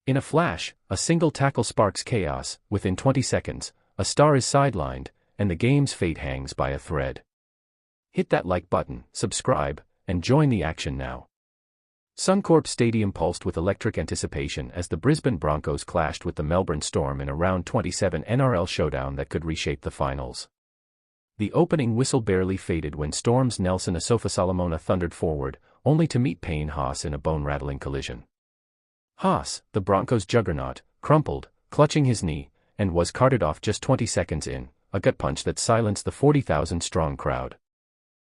In a flash, a single tackle sparks chaos. Within 20 seconds, a star is sidelined, and the game's fate hangs by a thread. Hit that like button, subscribe, and join the action now. Suncorp Stadium pulsed with electric anticipation as the Brisbane Broncos clashed with the Melbourne Storm in a round 27 NRL showdown that could reshape the finals. The opening whistle barely faded when Storm's Nelson Asofa-Solomona thundered forward, only to meet Payne Haas in a bone-rattling collision. Haas, the Broncos' juggernaut, crumpled, clutching his knee, and was carted off just 20 seconds in, a gut punch that silenced the 40,000-strong crowd.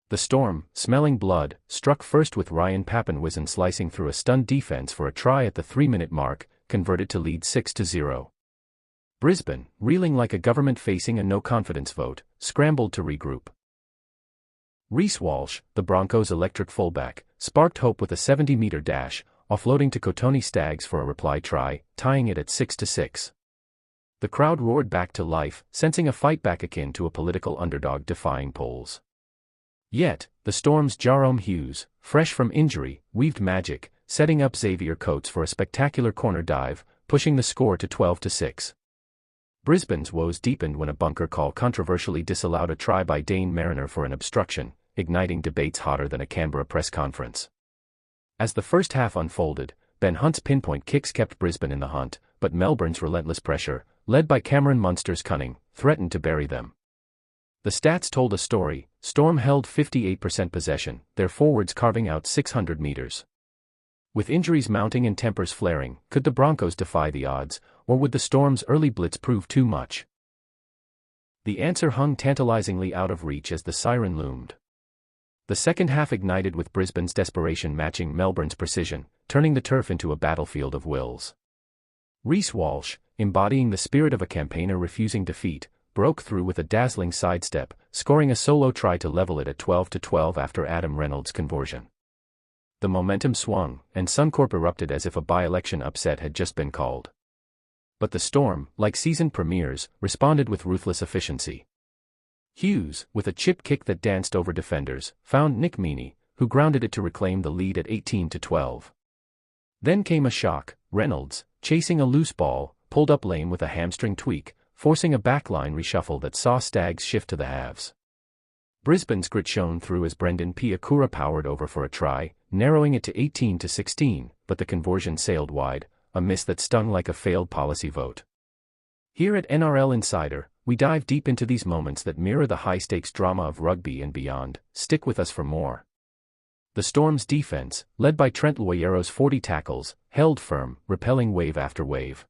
The Storm, smelling blood, struck first with Ryan Papenwyzen slicing through a stunned defense for a try at the 3-minute mark, converted to lead 6-0. Brisbane, reeling like a government facing a no-confidence vote, scrambled to regroup. Reece Walsh, the Broncos' electric fullback, sparked hope with a 70-meter dash, offloading to Kotoni Staggs for a reply try, tying it at 6-6. The crowd roared back to life, sensing a fight back akin to a political underdog defying polls. Yet, the Storm's Jarome Hughes, fresh from injury, weaved magic, setting up Xavier Coates for a spectacular corner dive, pushing the score to 12-6. Brisbane's woes deepened when a bunker call controversially disallowed a try by Dane Mariner for an obstruction, igniting debates hotter than a Canberra press conference. As the first half unfolded, Ben Hunt's pinpoint kicks kept Brisbane in the hunt, but Melbourne's relentless pressure, led by Cameron Munster's cunning, threatened to bury them. The stats told a story. Storm held 58% possession, their forwards carving out 600 meters. With injuries mounting and tempers flaring, could the Broncos defy the odds, or would the Storm's early blitz prove too much? The answer hung tantalizingly out of reach as the siren loomed. The second half ignited with Brisbane's desperation matching Melbourne's precision, turning the turf into a battlefield of wills. Reece Walsh, embodying the spirit of a campaigner refusing defeat, broke through with a dazzling sidestep, scoring a solo try to level it at 12-12 after Adam Reynolds' conversion. The momentum swung, and Suncorp erupted as if a by-election upset had just been called. But the Storm, like season premiers, responded with ruthless efficiency. Hughes, with a chip kick that danced over defenders, found Nick Meaney, who grounded it to reclaim the lead at 18-12. Then came a shock. Reynolds, chasing a loose ball, pulled up lane with a hamstring tweak, forcing a backline reshuffle that saw Staggs shift to the halves. Brisbane's grit shone through as Brendan Piakura powered over for a try, narrowing it to 18-16, but the conversion sailed wide, a miss that stung like a failed policy vote. Here at NRL Insider, we dive deep into these moments that mirror the high-stakes drama of rugby and beyond. Stick with us for more. The Storm's defense, led by Trent Loyero's 40 tackles, held firm, repelling wave after wave.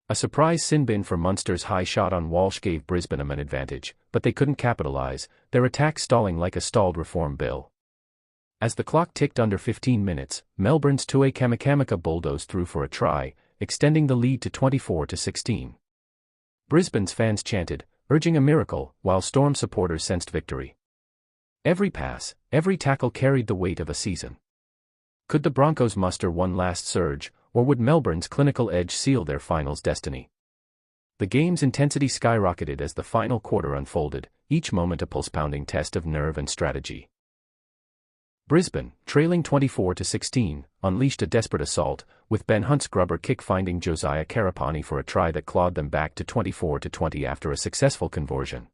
A surprise sin bin for Munster's high shot on Walsh gave Brisbane an advantage, but they couldn't capitalize, their attack stalling like a stalled reform bill. As the clock ticked under 15 minutes, Melbourne's Tue Kamikamica bulldozed through for a try, extending the lead to 24-16. Brisbane's fans chanted, urging a miracle, while Storm supporters sensed victory. Every pass, every tackle carried the weight of a season. Could the Broncos muster one last surge, or would Melbourne's clinical edge seal their finals destiny? The game's intensity skyrocketed as the final quarter unfolded, each moment a pulse-pounding test of nerve and strategy. Brisbane, trailing 24-16, unleashed a desperate assault, with Ben Hunt's grubber kick finding Josiah Karapani for a try that clawed them back to 24-20 after a successful conversion.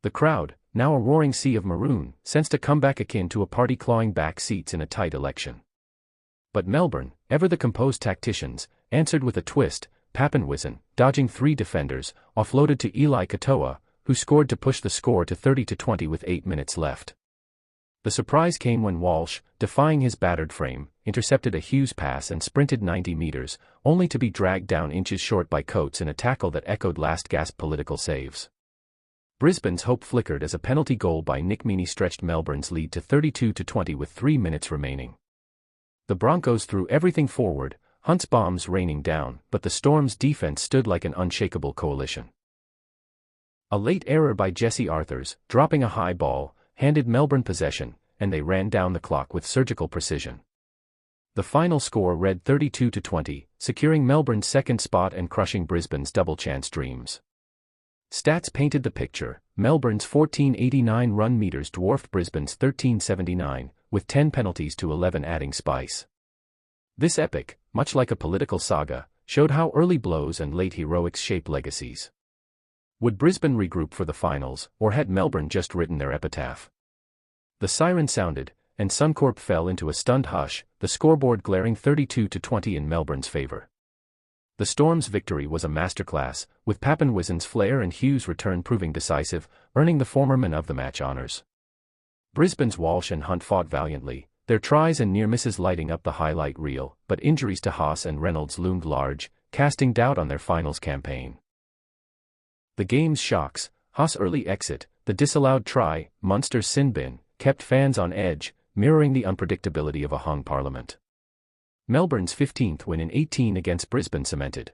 The crowd, now a roaring sea of maroon, sensed a comeback akin to a party clawing back seats in a tight election. But Melbourne, ever the composed tacticians, answered with a twist. Papenwyzen, dodging 3 defenders, offloaded to Eli Katoa, who scored to push the score to 30-20 with 8 minutes left. The surprise came when Walsh, defying his battered frame, intercepted a Hughes pass and sprinted 90 meters, only to be dragged down inches short by Coates in a tackle that echoed last-gasp political saves. Brisbane's hope flickered as a penalty goal by Nick Meaney stretched Melbourne's lead to 32-20 with 3 minutes remaining. The Broncos threw everything forward, Hunt's bombs raining down, but the Storm's defense stood like an unshakable coalition. A late error by Jesse Arthurs, dropping a high ball, handed Melbourne possession, and they ran down the clock with surgical precision. The final score read 32-20, securing Melbourne's second spot and crushing Brisbane's double-chance dreams. Stats painted the picture. Melbourne's 1489 run meters dwarfed Brisbane's 1379, with 10 penalties to 11 adding spice. This epic, much like a political saga, showed how early blows and late heroics shape legacies. Would Brisbane regroup for the finals, or had Melbourne just written their epitaph? The siren sounded, and Suncorp fell into a stunned hush, the scoreboard glaring 32-20 in Melbourne's favour. The Storm's victory was a masterclass, with Papenwisen's flair and Hughes' return proving decisive, earning the former man of the match honours. Brisbane's Walsh and Hunt fought valiantly, their tries and near misses lighting up the highlight reel, but injuries to Haas and Reynolds loomed large, casting doubt on their finals campaign. The game's shocks, Haas' early exit, the disallowed try, Munster's sin bin, kept fans on edge, mirroring the unpredictability of a hung parliament. Melbourne's 15th win in 18 against Brisbane cemented